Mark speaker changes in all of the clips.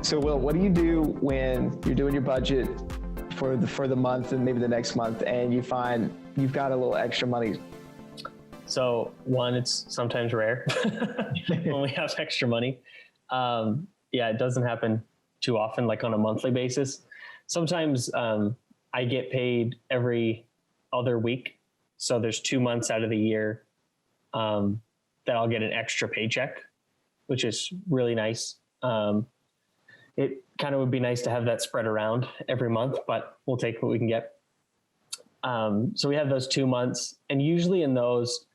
Speaker 1: So Will, what do you do when you're doing your budget for the month and maybe the next month, and you find you've got a little extra money?
Speaker 2: So one, it's sometimes rare when we have extra money. It doesn't happen too often, like on a monthly basis. Sometimes I get paid every other week. So there's 2 months out of the year that I'll get an extra paycheck, which is really nice. It kind of would be nice to have that spread around every month, but we'll take what we can get. So we have those 2 months, and usually in those,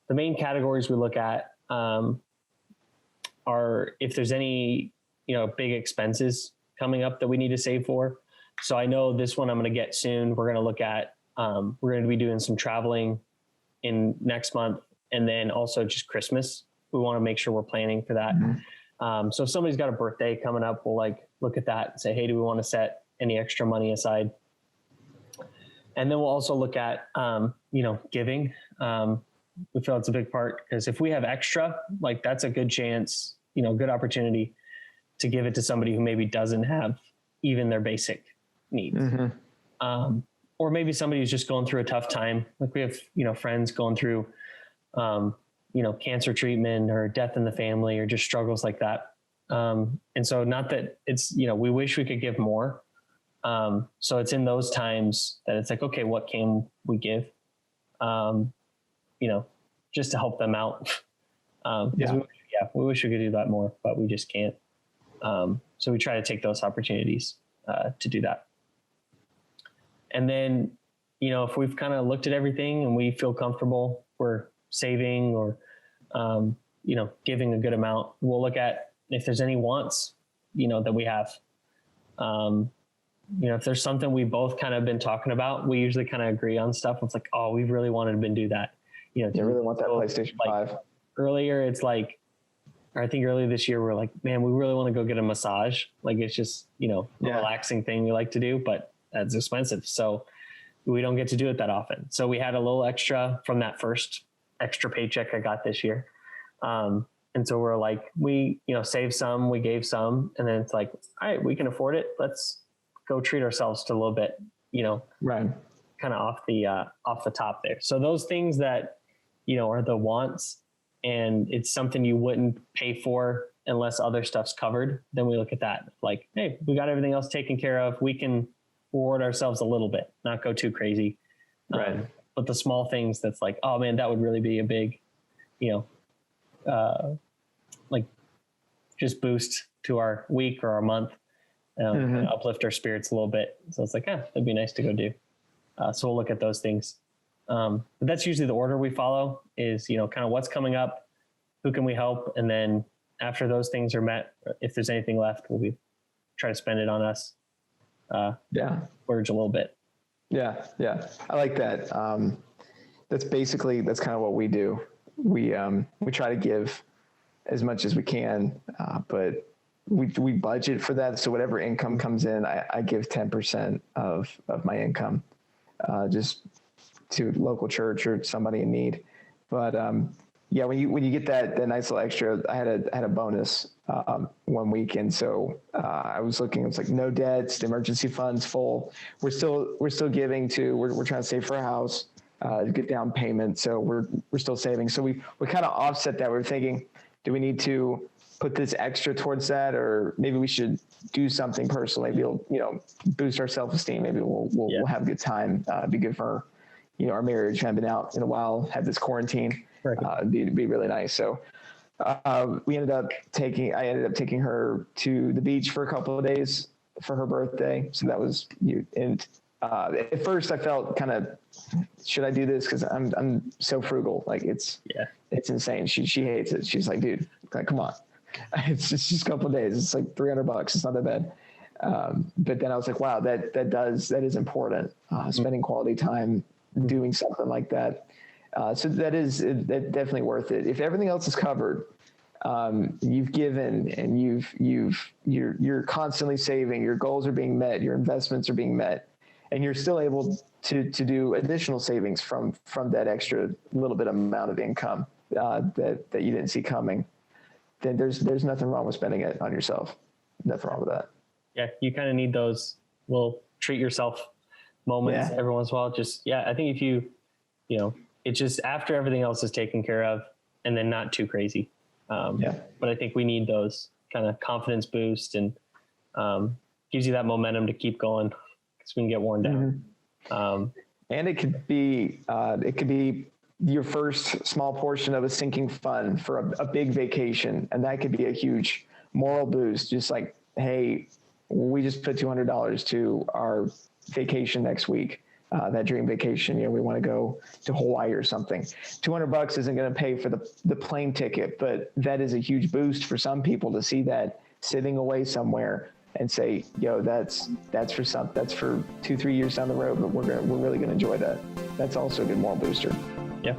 Speaker 2: the main categories we look at are if there's any, big expenses coming up that we need to save for. So I know this one I'm going to get soon. We're going to look at, we're going to be doing some traveling in next month, and then also just Christmas. We want to make sure we're planning for that. Mm-hmm. So if somebody's got a birthday coming up, we'll look at that and say, hey, do we want to set any extra money aside? And then we'll also look at, giving. We feel it's a big part, because if we have extra, that's a good chance, good opportunity to give it to somebody who maybe doesn't have even their basic needs. Mm-hmm. Or maybe somebody who's just going through a tough time. Like we have, friends going through, cancer treatment or death in the family or just struggles like that. And so not that it's, we wish we could give more. So it's in those times that it's like, okay, what can we give? Just to help them out. We wish we could do that more, but we just can't. So we try to take those opportunities to do that. And then, if we've kind of looked at everything and we feel comfortable, we're saving or, giving a good amount, we'll look at if there's any wants, that we have. If there's something we both kind of been talking about, we usually kind of agree on stuff. It's like, oh, we really wanted to do that.
Speaker 1: You really want that PlayStation 5.
Speaker 2: Earlier, it's like, or I think earlier this year, we're like, man, we really want to go get a massage. It's just, a relaxing thing we like to do, but that's expensive. So we don't get to do it that often. So we had a little extra from that first extra paycheck I got this year. And so we're like, we, saved some, we gave some, and then it's like, all right, we can afford it. Let's go treat ourselves to a little bit,
Speaker 1: right.
Speaker 2: Kind of off the top there. So those things that, are the wants, and it's something you wouldn't pay for unless other stuff's covered, then we look at that. Like, hey, we got everything else taken care of. We can reward ourselves a little bit, not go too crazy.
Speaker 1: Right.
Speaker 2: But the small things that's like, oh man, that would really be a big, just boost to our week or our month, and uplift our spirits a little bit. So it's like, that'd be nice to go do. So we'll look at those things. But that's usually the order we follow is, kind of what's coming up, who can we help? And then after those things are met, if there's anything left, we'll try to spend it on us. Splurge a little bit.
Speaker 1: Yeah. I like that. That's kind of what we do. We try to give as much as we can, but we budget for that. So whatever income comes in, I give 10% of my income, just to local church or somebody in need. But, when you get that nice little extra, I had a bonus, 1 week. And so, I was looking, it's like no debts, the emergency fund's full. We're still giving we're trying to save for a house, get down payment. So we're still saving. So we kind of offset that. We're thinking, do we need to put this extra towards that, or maybe we should do something personal? Maybe it'll, boost our self-esteem. Maybe we'll have a good time, be good for, our marriage. Haven't been out in a while, had this quarantine, be really nice. So, I ended up taking her to the beach for a couple of days for her birthday. So that was and at first I felt kind of, should I do this? Cause I'm so frugal. It's insane. She hates it. She's like, dude, come on. It's just a couple of days. It's like $300. It's not that bad. But then I was like, wow, that is important. Spending quality time doing something like that. So that definitely worth it. If everything else is covered, you've given and you're constantly saving, your goals are being met, your investments are being met, and you're still able to do additional savings from that extra little bit amount of income that you didn't see coming, then there's nothing wrong with spending it on yourself. nothing wrong with that.
Speaker 2: Yeah, you kind of need those little treat yourself moments every once in a while. Just, I think if you know, it's just after everything else is taken care of and then not too crazy. But I think we need those kind of confidence boost and gives you that momentum to keep going because we can get worn down.
Speaker 1: And it could be your first small portion of a sinking fund for a big vacation. And that could be a huge moral boost. Just like, hey, we just put $200 to our vacation next week. That dream vacation, we want to go to Hawaii or something. $200 isn't going to pay for the plane ticket, but that is a huge boost for some people to see that sitting away somewhere and say, that's for 2-3 years down the road, but we're really going to enjoy that. That's also a good moral booster.
Speaker 2: Yeah.